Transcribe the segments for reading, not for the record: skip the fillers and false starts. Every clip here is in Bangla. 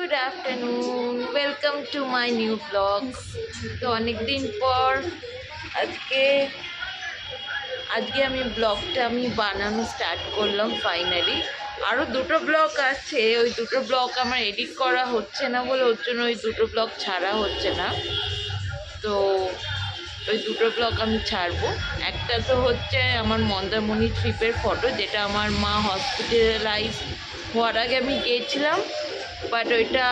Good afternoon, welcome to my new blog. তো অনেকদিন পর আজকে আজকে ব্লগটা বানানো স্টার্ট করলাম ফাইনালি। আরও দুটো ব্লগ আছে, ওই দুটো ব্লগ আমার এডিট করা হচ্ছে না বলে ওর জন্য ওই দুটো ব্লগ ছাড়া হচ্ছে না। তো ওই দুটো ব্লগ আমি ছাড়বো। একটা তো হচ্ছে আমার মন্দারমণি ট্রিপের ফটো, যেটা আমার মা হসপিটালাইজ হওয়ার আগে আমি গিয়েছিলাম, বাট ওইটা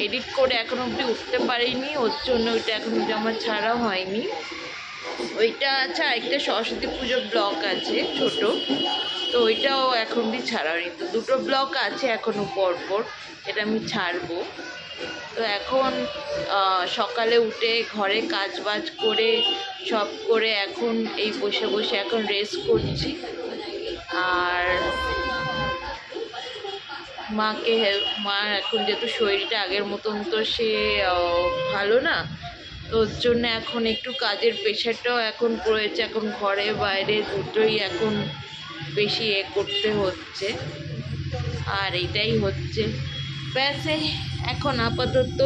এডিট করে এখনো অবধি উঠতে পারিনি, ওর জন্য ওইটা এখন অবধি আমার ছাড়া হয়নি। ওইটা আচ্ছা, একটা সরস্বতী পুজোর ব্লগ আছে ছোট, তো ওইটাও এখন অবধি ছাড়া হয়নি। তো দুটো ব্লগ আছে এখনও পরপর, যেটা আমি ছাড়বো। তো এখন সকালে উঠে ঘরে কাজ বাজ করে সব করে এখন এই বসে বসে এখন রেস্ট করছি। আর মাকে মা এখন যেহেতু শরীরটা আগের মতন তো সে ভালো না, তো ওর জন্য এখন একটু কাজের প্রেশারটাও এখন পড়েছে, এখন ঘরে বাইরে দুটোই এখন বেশি করতে হচ্ছে। আর এইটাই হচ্ছে ব্যাস। এখন আপাতত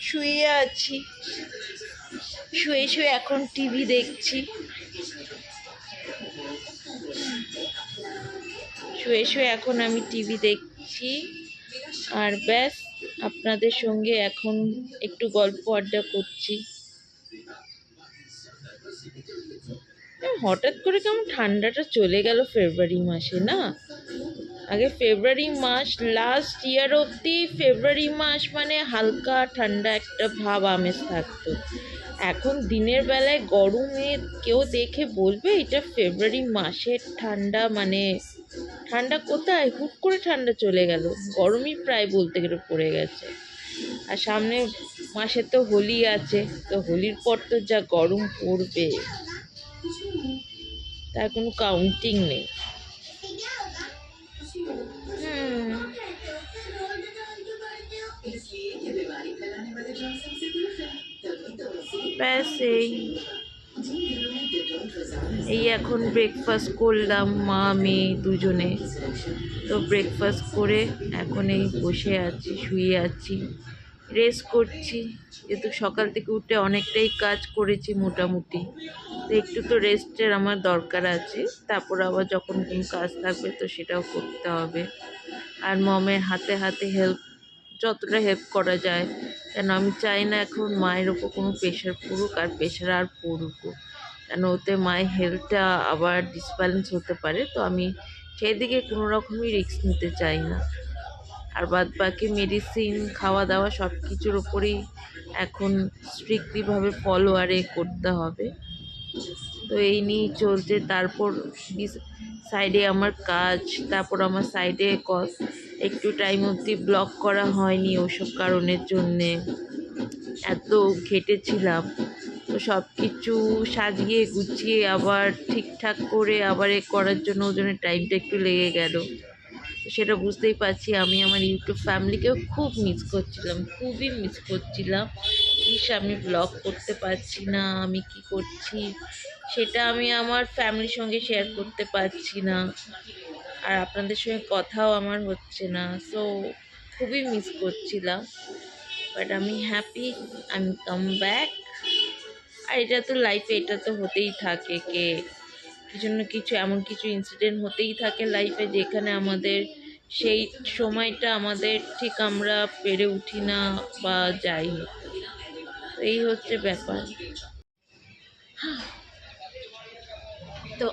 শুয়ে আছি, শুয়ে শুয়ে এখন টিভি দেখছি, শুয়ে শুয়ে এখন আমি টিভি দেখছি। আর ব্যাস, আপনাদের সঙ্গে এখন একটু গল্প আড্ডা করছি। হঠাৎ করে কেমন ঠান্ডাটা চলে গেল ফেব্রুয়ারি মাসে, না? আগে ফেব্রুয়ারি মাস লাস্ট ইয়ার অবধি ফেব্রুয়ারি মাস মানে হালকা ঠান্ডা একটা ভাব আমেজ থাকতো। এখন দিনের বেলায় গরমে কেউ দেখে বলবে এটা ফেব্রুয়ারি মাসের ঠান্ডা, মানে ঠান্ডা কোথায়, হুট করে ঠান্ডা চলে গেল, গরমই প্রায় বলতে গেলে পড়ে গেছে। আর সামনে মাসে তো হোলি আছে, তো হোলির পর তো যা গরম পড়বে তার কোনো কাউন্টিং নেই। ব্যাস এই এখন ব্রেকফাস্ট করলাম মা মেয়ে দুজনে। তো ব্রেকফাস্ট করে এখন এই বসে আছি, শুয়ে আছি, রেস্ট করছি। যেহেতু সকাল থেকে উঠে অনেকটাই কাজ করেছি মোটামুটি, তো একটু তো রেস্টের আমার দরকার আছে। তারপর আবার যখন কোনো কাজ থাকবে তো সেটাও করতে হবে। আর মমের হাতে হাতে হেল্প, যতটা হেল্প করা যায়, কেন আমি চাই না এখন মায়ের ওপর কোনো প্রেশার পড়ুক, আর প্রেশার আর পড়ুকও, কেন ওতে মায়ের হেলথটা আবার ডিসব্যালেন্স হতে পারে। তো আমি সেই দিকে কোনো রকমই রিস্ক নিতে চাই না। আর বাদ বাকি মেডিসিন, খাওয়া দাওয়া সব কিছুর ওপরেই এখন স্ট্রিক্টলিভাবে ফলো করতে হবে। তো এই নিয়েই চলছে। তারপর সাইডে আমার কাজ, তারপর আমার সাইডে একটু টাইম অবধি ব্লগ করা হয়নি ওসব কারণের জন্যে, এত খেটেছিলাম। তো সব কিছু সাজিয়ে গুছিয়ে আবার ঠিকঠাক করে আবার করার জন্য ওজনের টাইমটা একটু লেগে গেল। তো সেটা বুঝতেই পারছি, আমি আমার ইউটিউব ফ্যামিলিকেও খুব মিস করছিলাম, খুবই মিস করছিলাম। আমি ব্লগ করতে পারছি না, আমি কি করছি সেটা আমি আমার ফ্যামিলির সঙ্গে শেয়ার করতে পারছি না, আর আপনাদের সঙ্গে কথাও আমার হচ্ছে না। সো খুবই মিস করছিলাম, বাট আমি হ্যাপি, আমি কাম ব্যাক। আর এটা তো লাইফে, এটা তো হতেই থাকে, কিছু না কিছু এমন কিছু ইনসিডেন্ট হতেই থাকে লাইফে, যেখানে আমাদের সেই সময়টা আমাদের ঠিক আমরা পেরে উঠি না বা যাই হোক। এই হচ্ছে ব্যাপার। তো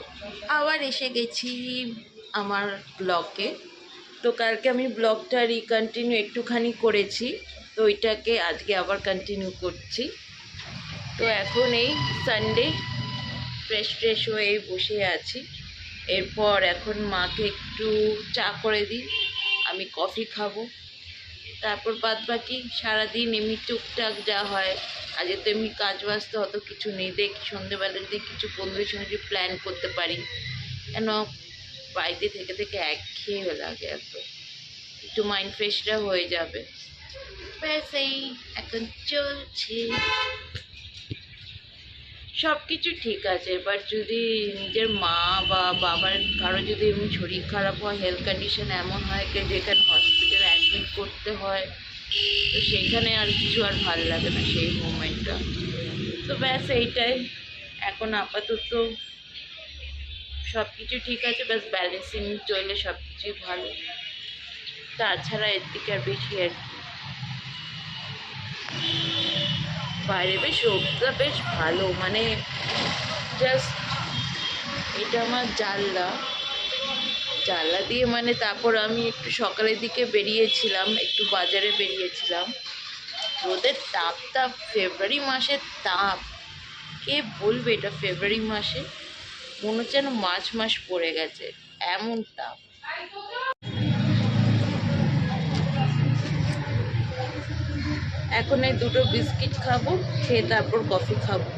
আবার এসে গেছি আমার ব্লগে। তো কালকে আমি ব্লগটা রিকন্টিনিউ একটুখানি করেছি, তো ওইটাকে আজকে আবার কন্টিনিউ করছি। তো এখন এই সানডে ফ্রেশ হয়ে বসে আছি। এরপর এখন মাকে একটু চা করে দিই, আমি কফি খাবো। তারপর বাদ বাকি সারাদিন এমনি টুকটাক যা হয়, আজকে তো এমনি কাজ বাজ তো অত কিছু নেই। দেখি সন্ধ্যেবেলা যদি কিছু বন্ধুদের সঙ্গে প্ল্যান করতে পারি, কেন বাড়িতে থেকে থেকে একঘেয়ে লাগে, এত একটু মাইন্ড ফ্রেশটা হয়ে যাবে। ব্যাস এই এখন চলছে সব কিছু ঠিক আছে, বাট যদি নিজের মা বা বাবার কারো যদি এমনি শরীর খারাপ হয়, হেলথ কন্ডিশন এমন হয় যেখানে হসপিটালে অ্যাডমিট করতে হয়, তো সেইখানে আর কিছু আর ভাল লাগে না সেই মোমেন্টটা। তো ব্যাস এইটাই। এখন আপাতত সব কিছু ঠিক আছে, ব্যাস ব্যালেন্সিং চললে সব কিছুই ভালো। তাছাড়া এর দিকে আর বেশি আর কি। বাইরে বেশ রোদটা বেশ ভালো, মানে জাস্ট এটা আমার জানলা দিয়ে, মানে তারপর আমি একটু সকালের দিকে বেরিয়েছিলাম, একটু বাজারে বেরিয়েছিলাম। রোদের তাপটা, ফেব্রুয়ারি মাসের তাপ, কে বলবে এটা ফেব্রুয়ারি মাসে? মনে হচ্ছে যেন মার্চ মাস পড়ে গেছে, এমন তাপ। এখন এই দুটো বিস্কিট খাবো, খেয়ে তারপর কফি খাবো।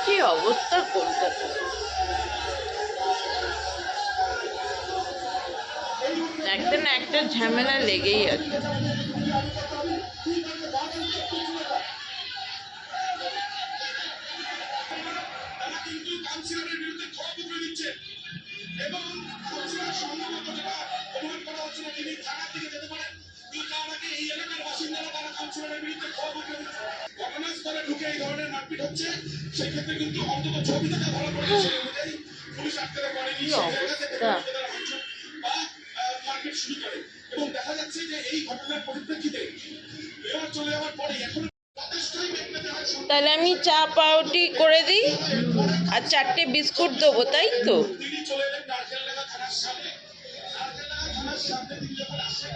কি অবস্থা কলকাতা! একটা না একটা ঝামেলা লেগেই আছে। ঘটনাস্থলে ঢুকে এই ধরনের মারপিট হচ্ছে, সেক্ষেত্রে কিন্তু অন্তত ছবি থেকে ধরা পড়ে সেই অনুযায়ী পুলিশ আটকে পড়েনি, মারপিট শুরু করে। এবং দেখা যাচ্ছে যে এই ঘটনার পরিপ্রেক্ষিতে এবার চলে যাওয়ার পরে এখন তাহলে আমি চা পাউরুটি করে দিই আর 4টে বিস্কুট দেবো, তাই তো? তিনি চলে এলেন নারকেলডাঙ্গা থানার সামনে। নারকেলডাঙ্গা থানার সামনে তিনি যখন আসছেন,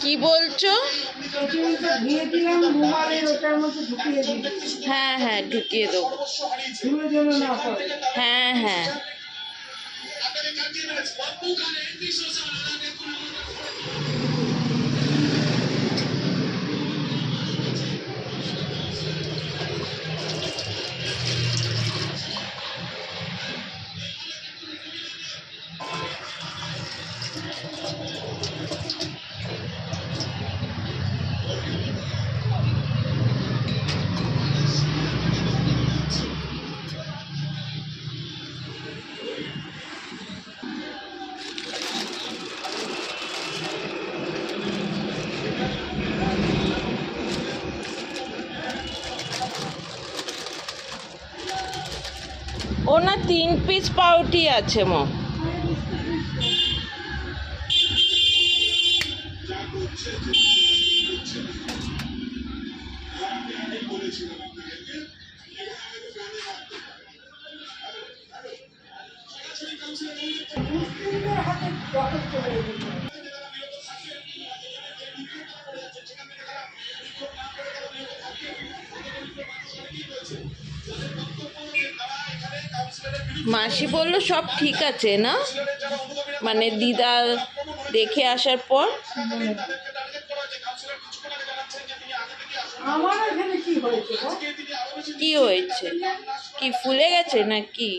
কি বলছো? হ্যাঁ হ্যাঁ, ঢুকিয়ে দেবো। হ্যাঁ হ্যাঁ। ও না 3 পিস পাউরুটি আছে মো। মাসি বলল সব ঠিক আছে না, মানে দিদা দেখে আসার পর। কি হয়েছে? কি ফুলে গেছে নাকি?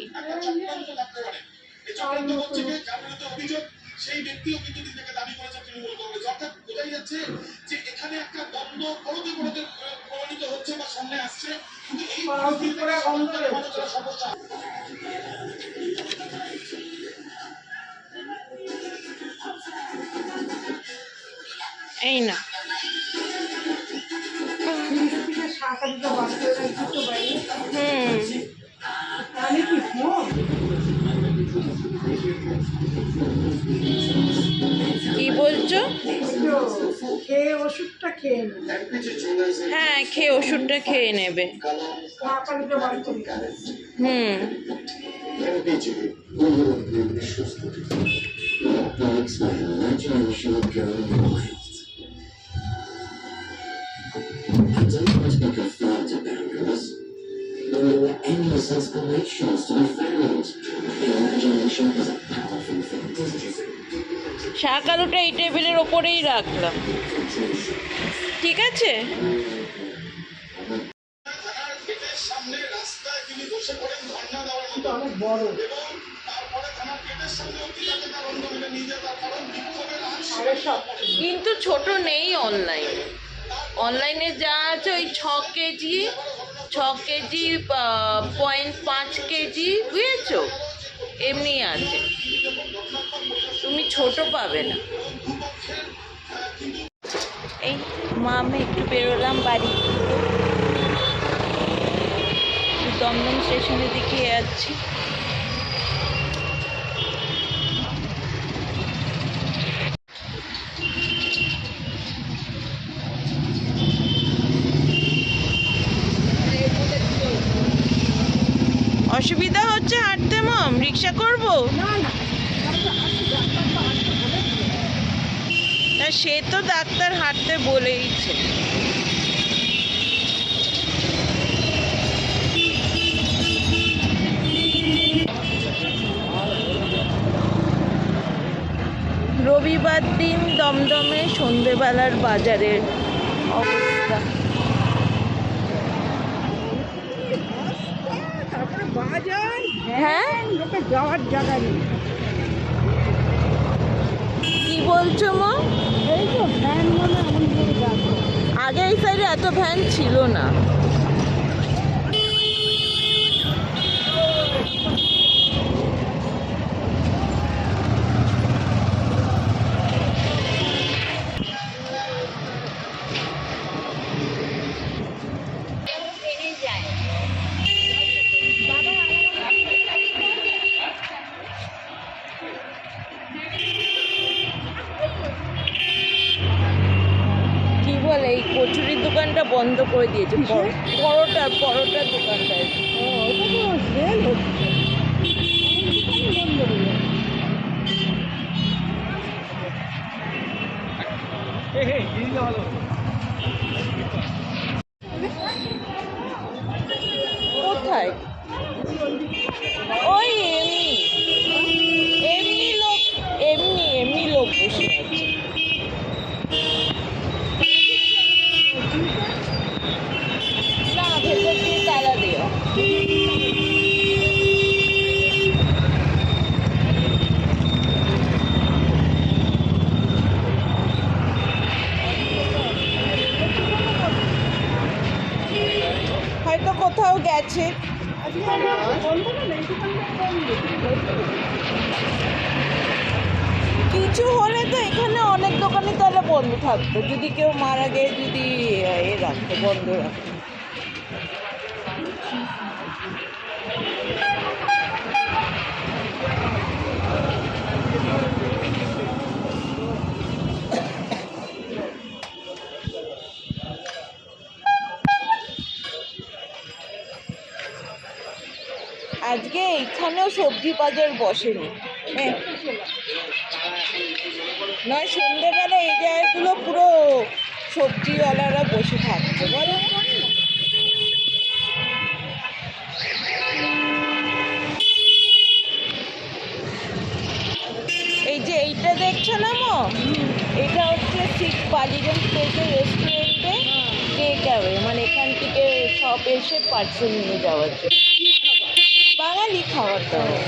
সেই ব্যক্তিও কিন্তু নিজেকে দাবি করেছে তৃণমূল কংগ্রেস। অর্থাৎ বোঝাই যাচ্ছে যে এখানে একটা দ্বন্দ্ব পরতে পরতে প্রমাণিত হচ্ছে বা সামনে আসছে, কিন্তু এই সমস্যা। এই না হুম হ্যাঁ, খেয়ে ওষুধটা খেয়ে নেবে। হুম। There are endless explanations to be found. Imagination is a powerful thing. শাক আলুটা এই টেবিলের ওপরেই রাখলাম, ঠিক আছে? কিন্তু ছোট নেই অনলাইনে। অনলাইনে যা আছে ওই 6 কেজি 0.5 কেজি, বুঝেছো? এমনি আছে, তুমি ছোট পাবে না। এই মা আমি একটু বেরোলাম বাড়ি, দমদম স্টেশনের দিকে যাচ্ছি। অসুবিধা হচ্ছে হাঁটতে মম? রিক্সা করবো? না, সে তো ডাক্তার হাঁটতে বলেইছে। রবিবার দিন দমদমে সন্ধেবেলার বাজারের অবস্থা। হ্যাঁ, লোকে যাওয়ার জায়গা নেই। কি বলছো মা? এই তো ভ্যান মানে এমন করে যাচ্ছে। আগে এই সাইডে এত ভ্যান ছিল না। কি বলে, এই কচুরির দোকানটা বন্ধ করে দিয়েছে, পরোটার দোকানটা। ও, ওটা তো সেল হচ্ছে। বন্ধ করে দিল। কোথায়? ওই এমনি লোক, এমনি লোক বসে আছে। না, ভেতর দিয়ে তালা দেওয়া। হয়তো কোথাও গেছে। কিছু হলে তো এখানে অনেক দোকানই তাহলে বন্ধ থাকতো, যদি কেউ মারা গিয়ে যদি রাখতো, বন্ধ রাখতো। আজকে এখানেও সবজি বাজার বসেনি। নয়, সন্ধ্যেবেলা এই জায়গাগুলো পুরো সবজিওয়ালারা বসে থাকছে, বলো? এই যে এইটা দেখছো না মো, এটা হচ্ছে ঠিক বালিগঞ্জ থেকে রেস্টুরেন্টে টেক অ্যাওয়ে, মানে এখান থেকে সব এসে পার্সেল নিয়ে যাওয়ার জন্য। বাঙালি খাবার দাবার।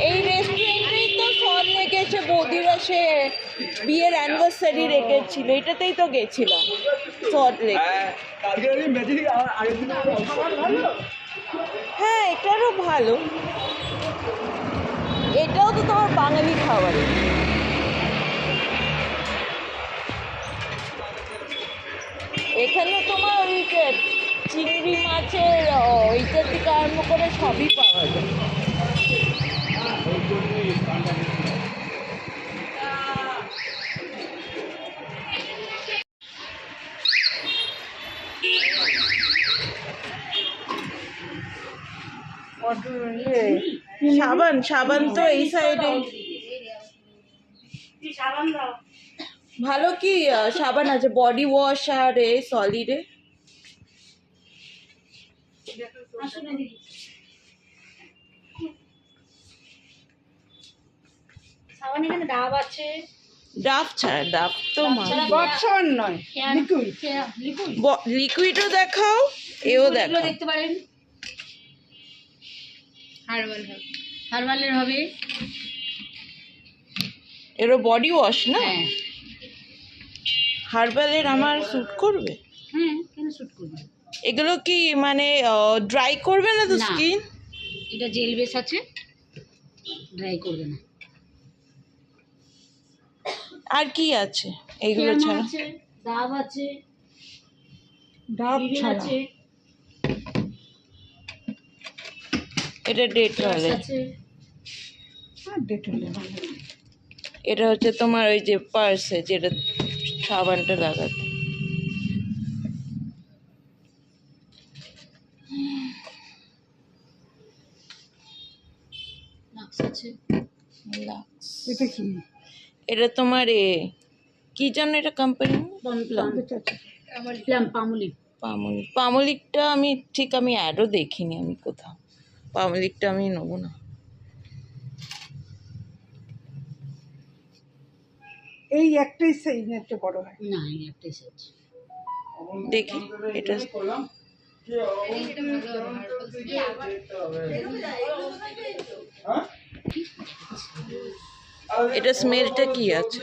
এই রেস্টুরেন্টেই তো ফল রেখেছে, বৌদিরা সে বিয়ের অ্যানিভার্সারি রেখেছিল, এটাতেই তো গেছিলাম সল্ট লেকে। হ্যাঁ, এটারও ভালো, এটাও তো তোমার বাঙালি খাবারে। এখানে তোমার ওই চিংড়ি মাছের ওইটার থেকে আরম্ভ করে সবই পাওয়া যায়। সাবান সাবান তো এই সাইডে ভালো কি সাবান আছে বডি ওয়াশ আর এ সলিডে সাবান এখানে ডাব আছে, ডাব ছাড়া ডাব তো বটসন নয়, লিকুইডও দেখাও এও দেখাও দেখতে পারেন। হার্বালের হবে, এরও বডি ওয়াশ না হ্যাঁ হার্বালের আমার স্যুট করবে হ্যাঁ কেন শুট করবে? এগুলো কি মানে ড্রাই করবে না তো না। স্কিন এটা জেল বেস আছে, ড্রাই করবে না। আর কি আছে এইগুলো ক্যামা ছাড়া আছে, ডাব আছে, ডাব আছে, এটা ডেটল আছে। এটা হচ্ছে তোমার ওই যে পার্সে যেটা সাবানটা লাগাতে লাক্স আছে। লাক্স এটা কি? এটা তোমার কি জানো এটা কোম্পানি পামুলি। পামলিকটা আমি অ্যাডও দেখিনি আমি কোথাও পামলিকটা আমি নেবো না এই একটাই সেই নেটটা বড় হয় না এই একটাই সাইজ। দেখি এটা এটা স্মেলটা কি আছে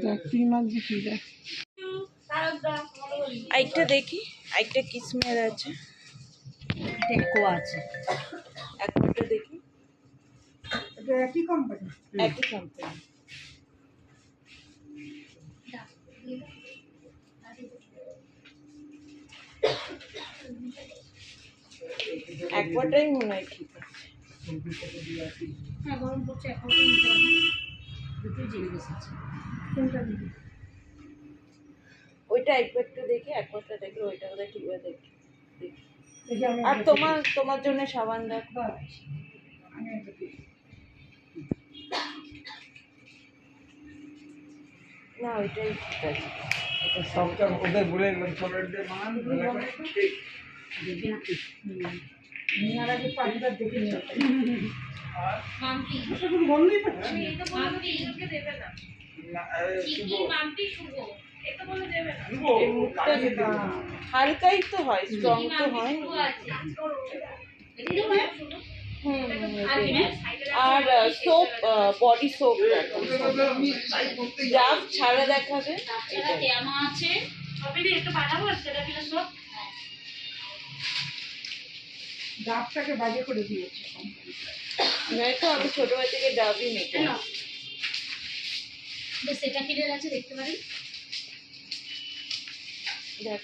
দেখ 3 মাস কি দেখ আরেকটা দেখি আরেকটা কি স্মেল আছে টেকো আছে। একটা দেখি এটা একই কোম্পানি একই কোম্পানি একবারটাই মনে হয় ঠিক আছে হ্যাঁ গরম পড়ছে এখন দুটোই জেল বেস আছে। কোনটা দিবি ওইটা একবার একটু দেখি একবারটা দেখি ওইটা বোধহয় ঠিক আছে দেখি এই যে আমি আর তোমার জন্য সাবান দেখো আমি এটা দিই। না ওইটাই ঠিক আছে तो सबका उधर बोले छोड़ दे मान দেখবেন আপনি নিয়ার আগে পাঁচবার দেখে নিয়ে মাম্পি এখন বন্ধই পাচ্ছি মাম্পি এই মুখটা হালকাই তো হয় স্ট্রং তো হয় আর সোপ বডি সোপ ডাব ছাড়া দেখাবে তাছাড়া ক্যামা আছে। একটু বানাবো সেটা কিনা সব ডাবটাকে বাজে করে দিয়েছে তো আমি ছোটবেলা থেকে ডাবই নিতে সেটা কিনে আছে দেখতে পারেন। দেখ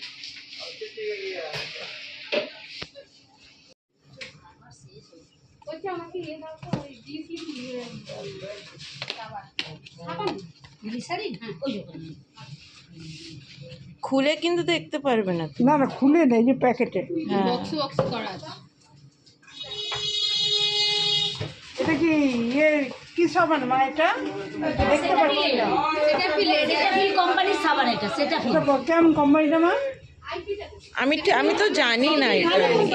গ্লিসারিন হ্যাঁ ওই দোকানে খুলে কিন্তু দেখতে পারবে না তুমি। না না খুলে নেই যে প্যাকেটে হ্যাঁ বক্স করা আছে। এটা কি কি সাবান মা এটা দেখতে পারবো না সেটাফিল কোম্পানির সাবান এটা সেটাফিল। এটা কেমন কোম্পানিটা মা আমি তো জানি না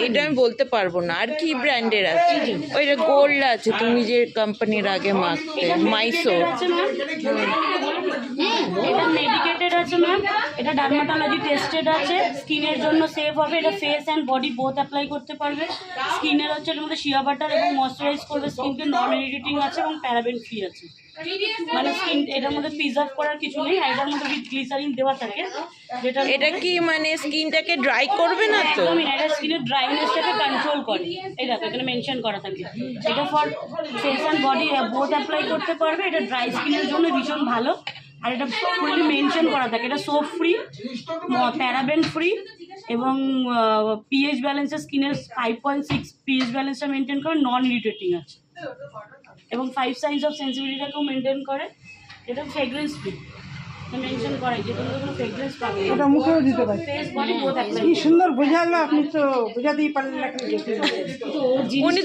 এটা আমি বলতে পারবো না আর কি ব্র্যান্ডের আছে ওইটা গোল্ড আছে তুমি যে কোম্পানির আগে মাখতে মাইসো এটা মেডিকেটেড আছে ম্যাম, এটা ডার্মাটোলজি টেস্টেড আছে, স্কিনের জন্য সেফ হবে, এটা face and body both apply করতে পারবে। স্কিনের হচ্ছে এর মধ্যে শিয়া বাটার এবং ময়শ্চারাইজ করবে স্কিনকে, নন ইরিটেটিং আছে এবং প্যারাবেন ফ্রি আছে। মানে স্কিন এটার মধ্যে প্রিজার্ভ করার কিছু নেই, আর এটার মধ্যে গ্লিসারিন দেওয়া থাকে যেটা এটা কি মানে স্কিনটাকে ড্রাই করবে না তো একদমই না, এটা স্কিনের ড্রাইনেসটাকে কন্ট্রোল করে। এই দেখো এখানে মেনশন করা থাকে এটা for face and body both apply করতে পারবে, এটা ড্রাই স্কিনের জন্য ভীষণ ভালো। আর এটা ফুললি মেনশন করা থাকে এটা সোপ ফ্রি, প্যারাবেন ফ্রি এবং পিএইচ ব্যালেন্সের স্কিনের 5.6 পিএইচ ব্যালেন্সটা মেনটেন করে, নন ইরিটেটিং আছে এবং 5 সাইন্স অফ সেন্সিটিভিটিটাকেও মেনটেন করে। এটা ফ্রেগ্রেন্স ফ্রি, মেনশন করাই যে তুমি কোনো ফ্রেগরেন্স পাবে ওটা মুখেও দিতে পারি। ফেস বডি বোথ অ্যাপ্লাই কি সুন্দর বোঝালো, আপনি তো বোঝাতেই পারলেন না খালি দেখে। উনি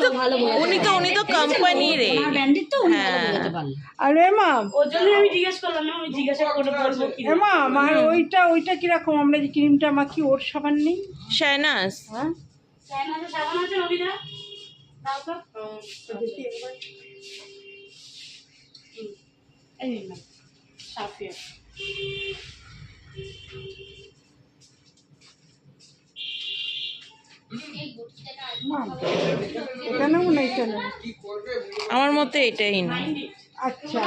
তো কোম্পানির ব্র্যান্ডেড তো উনি ভালো বোঝাতে পারলেন। আর এমা, ওর জন্য আমি জিজ্ঞেস করলাম না, আমি জিজ্ঞাসা করে বলবো কি এমা আমার ওইটা কিরকম, আমরা যে ক্রিমটা মাখি ওর সাবান নেই? শায়নাজ। হ্যাঁ চায়নাতে সাবান আছে রবিদা, দাও তো। দেখি একবার। এই নিন না সাফিয়া। মা, এটা নেবো না এটা নেবো? আমার মতে এটাই না। আচ্ছা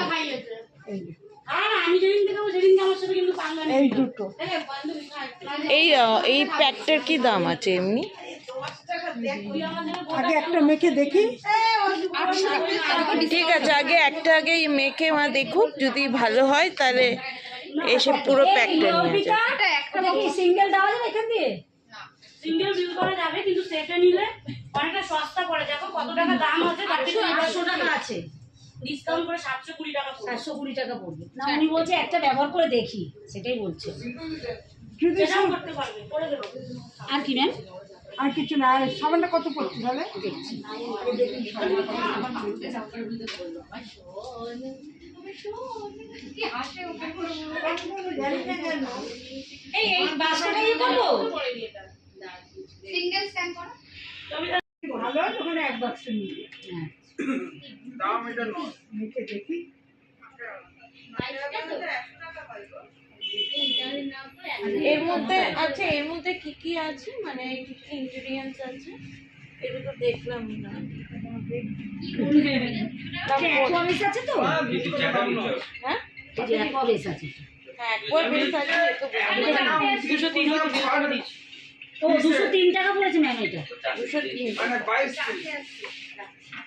এই যে, আর আমি যেদিন দেখাবো সেদিনকে আমার সাথে কিন্তু পাঙ্গা নেই। এই দুটো এই প্যাকটার কি দাম আছে এমনি? আগে একটা মেখে দেখি। ঠিক আছে, আগে মেখে মা দেখুক, যদি ভালো হয় তাহলে এসে পুরো প্যাকটা নিয়ে যাবে। একটা দেখি সিঙ্গেল দেওয়া যাবে এখান দিয়ে? সিঙ্গেল বিল করা যাবে, কিন্তু সেটে নিলে অনেকটা সস্তা পড়ে। দেখো কত টাকা দাম আছে, তার থেকে 800 টাকা আছে ডিসকাউন্ট করে 720 টাকা পড়বে। 720 টাকা পড়বে না, উনি বলছে একটা ব্যবহার করে দেখি, সেটাই বলছে। যদি সেটাও করতে পারবে, করে দেবো। আর কি ম্যাম? আর কিছু না, আর সাবানটা কত পড়ছে তাহলে? দেখছি। এই বাস্কেটে ইয়ে করবো? সিঙ্গেল স্ট্যান্ড করো। ভালো হয় ওখানে এক বাক্স নিয়ে হ্যাঁ। দাম এটা নয়। মেখে দেখি। এর মধ্যে কি কি আছে, মানে কি কি ইনগ্রেডিয়েন্টস আছে এটা তো দেখলাম না। অ্যাকোয়াবেস আছে তো? হ্যাঁ এই যে অ্যাকোয়াবেস আছে। হ্যাঁ একবার বেশ আছে, এ তো এটা 203 হতে বিল করে দিচ্ছি। ও 203 টাকা পড়েছে ম্যাম এটা। 203 মানে 22 পিস।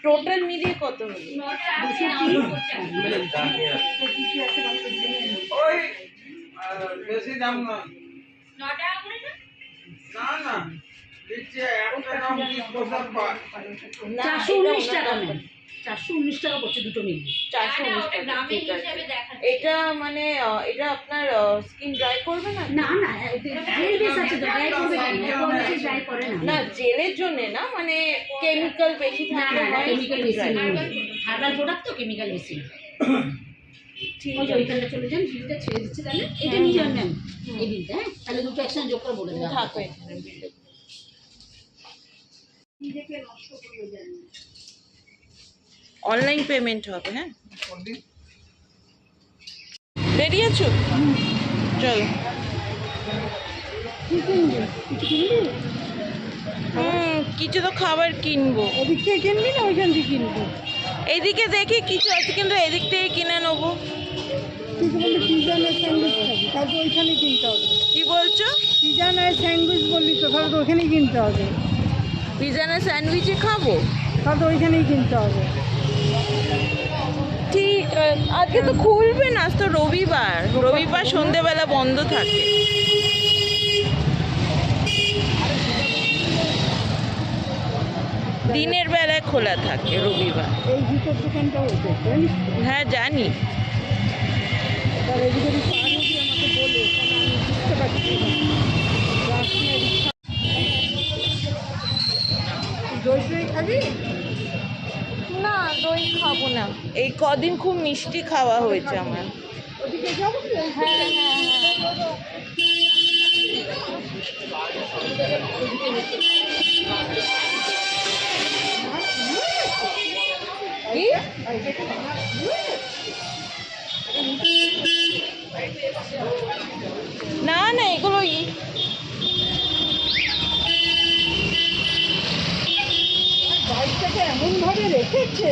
টোটাল মিলিয়ে কত হলো? 203। ওই বেশি দাম নয়। 9 টাকা করে না? না দিচ্ছে একটা দাম 20 পয়সা পায়। 419 টাকা ম্যাম। 419 টাকা পড়ছে দুটো মিলিয়ে। 419 টাকা, দামের ঠিক আছে। হিসাবে দেখাচ্ছে। এটা মানে এটা আপনার স্কিন ড্রাই করবে না? না না, জেল বেস আছে তো, ড্রাই করবে কেন? অ্যাকোয়াবেস ড্রাই করে না। না জেলের জন্য না, মানে কেমিক্যাল বেশি না থাকলে না, হয় কেমিক্যাল skin বেশি dry। নেই। হার্বাল প্রোডাক্ট তো, কেমিক্যাল বেশি নেই। ঠিক ওই যে আছে, ওইখানে চলে যান, বিলটা ছেড়ে দিচ্ছে তাহলে। এটা নিয়ে যান ম্যাম, এই বিলটা। হ্যাঁ তাহলে দুটো একসাথে যোগ করে বলে দেওয়া হবে। থাকো এখানে বিলটা। অনলাইন পেমেন্ট হবে। হ্যাঁ রেডি আছো? চলো। কিছু তো খাবার কিনবো। ওদিক থেকে কিনবি না ওইখান থেকে কিনবি? এইদিকে দেখি কিছু আছে, কিন্তু এদিক থেকে কিনে নেবো। তুই তো বললি পিজা না স্যান্ডউইচ খাবি, তাহলে তো ওইখানেই কিনতে হবে। কি বলছো? পিজা না স্যান্ডউইচ বললি তো, তাহলে তো ওইখানেই কিনতে হবে। পিজা না স্যান্ডউইচে খাবো? তাহলে তো ওইখানেই কিনতে হবে। ঠিক আজকে তো খুলবে না, আজ তো রবিবার সন্ধেবেলা বন্ধ থাকে। দিনের বেলায় খোলা থাকে রবিবার। এই জুতোর দোকানটাও ওইটা, জানিস তো? হ্যাঁ জানি। তাহলে এদিকে যদি পার হবি আমাকে বলে, কারণ আমি বুঝতে পারছি না। রাস্তায় রিক্সা- দই খাবি? না দই খাবো না, এই কদিন খুব মিষ্টি খাওয়া হয়েছে আমার। ওদিকে যাবো কি? হ্যাঁ কি? না এগুলো বাইকটাকে এমনভাবে রেখেছে,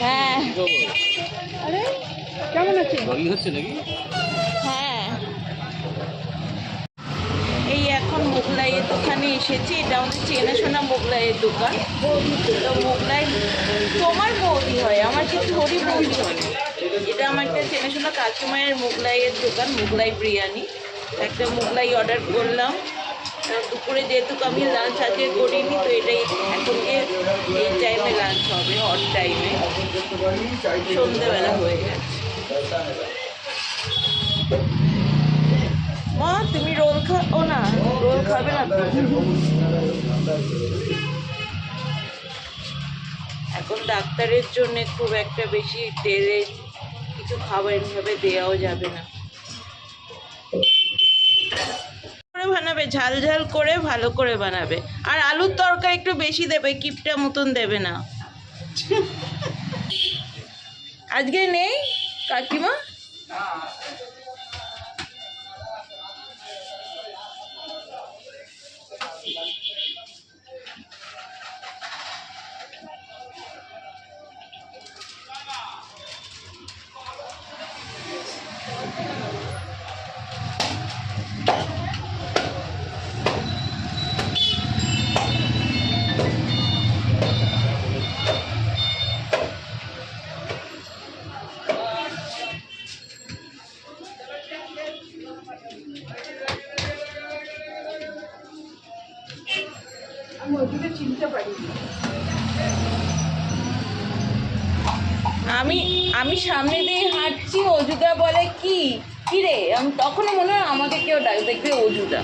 হ্যাঁ আরে কেমন আছে? হ্যাঁ, এই এখন মোগলাইয়ের দোকানে এসেছি। এটা আমাদের চেনাশোনা মোগলাইয়ের দোকান। তো মোগলাই তোমার বৌদি হয়, আমার কিন্তু থোড়ি বৌদি হয়। এটা আমার একটা চেনাশোনা কাকিমায়ের মোগলাইয়ের দোকান, মোগলাই বিরিয়ানি। একটা মোগলাই অর্ডার করলাম। দুপুরে যেহেতু আমি লাঞ্চ আজকে করিনি, তো এটাই এখন এই টাইমে লাঞ্চ হবে, অড টাইমে। সন্ধ্যেবেলা হয়ে গেছে। মা তুমি রোল খাও না? রোল খাবে না তো? এখন ডাক্তারের জন্য খুব একটা বেশি তেলে কিছু খাবার এইভাবে দেওয়াও যাবে না। বানাবে ঝাল ঝাল করে, ভালো করে বানাবে। আর আলুর তরকারি একটু বেশি দেবে, কিপটা মতন দেবে না। আজকে নেই কাকিমা? আমি ওদিকে চিনতে পারি। আমি সামনে দিয়ে হাঁটছি, অজুদা বলে কি কি রে, আমি তখনই মনে হয় আমাকে কেউ ডাক, দেখবে অজুদা।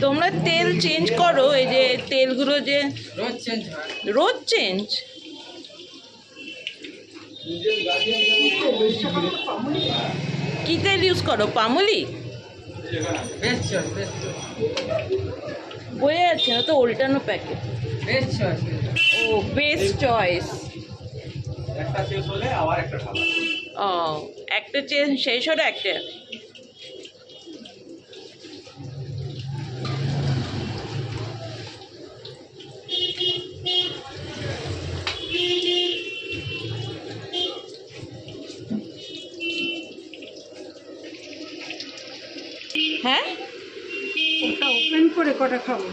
তোমরা তেল চেঞ্জ করো, এই যে তেলগুলো যে রোজ চেঞ্জ হয়। রোজ চেঞ্জ। কি তেল ইউজ করো? পামুলি? বেস্ট চয়েস, বেস্ট চয়েস, বোঝা যাচ্ছে না তো, উল্টানো প্যাকেট। Best choice. ও বেস্ট চয়েস। একটা শেষ হলে আবার একটা খাবার। ও একটা চেঞ্জ শেষ হলো একটা। হ্যাঁ ওটা ওপেন করে কটা খাবো।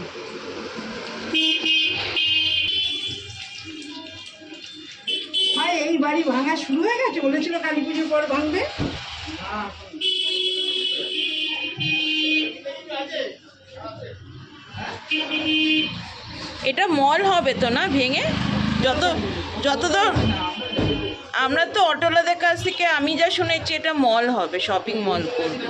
ভাই এই বাড়ি ভাঙা শুরু হয়ে গেছে, বলেছিল কালী পুজোর পর ভাঙবে। এটা মল হবে তো না ভেঙে? যতদূর আমরা তো অটোলাদের কাছ থেকে আমি যা শুনেছি, এটা মল হবে, শপিং মল করবে।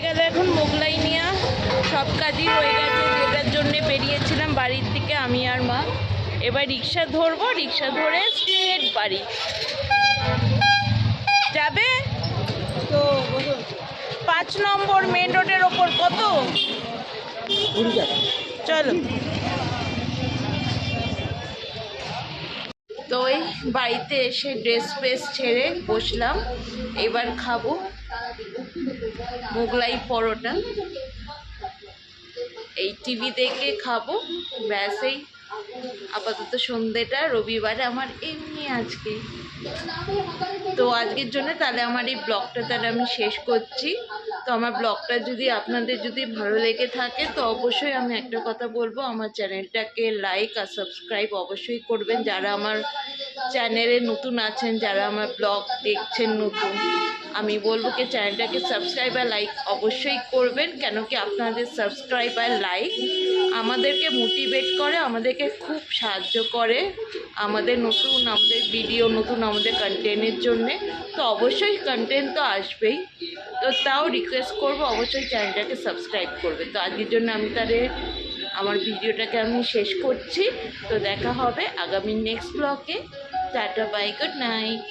গেলে এখন মোগলাই নিয়ে সব কাজই হয়ে গেছে, যেটার জন্য বেরিয়েছিলাম বাড়ির থেকে আমি আর মা। এবার রিক্সা ধরবো, রিক্সা ধরে স্ট্রেট বাড়ি যাবে। তো 5 নম্বর মেন রোডের ওপর। কত? 20 টাকা। চলো। তো ওই বাড়িতে এসে ড্রেস ফ্রেস ছেড়ে বসলাম। এবার খাবো মোগলাই পরোটা। এই টিভি দেখে খাবো, ব্যাস এই আপাতত সন্ধ্যেটা রবিবারে আমার এমনি আজকে। তো আজকের জন্য তাহলে আমার এই ব্লগটা তাহলে আমি শেষ করছি। তো আমার ব্লগটা যদি আপনাদের যদি ভালো লেগে থাকে তো অবশ্যই আমি একটা কথা বলবো, আমার চ্যানেলটাকে লাইক আর সাবস্ক্রাইব অবশ্যই করবেন। যারা আমার চ্যানেলে নতুন আছেন, যারা আমার ব্লগ দেখছেন নতুন, আমি বলবো কি চ্যানেলটাকে সাবস্ক্রাইব আর লাইক অবশ্যই করবেন। কেন কি আপনাদের সাবস্ক্রাইব আর লাইক আমাদেরকে মোটিভেট করে, আমাদেরকে খুব সাহায্য করে আমাদের ভিডিও নতুন আমাদের কন্টেন্টের জন্যে। তো অবশ্যই কন্টেন্ট তো আসবেই, তো তাও রিকোয়েস্ট করবো অবশ্যই চ্যানেলটাকে সাবস্ক্রাইব করবে। তো আজকের জন্য আমি তাহলে আমার ভিডিওটাকে আমি শেষ করছি। তো দেখা হবে আগামী নেক্সট ব্লগে। Tata, bye, good night.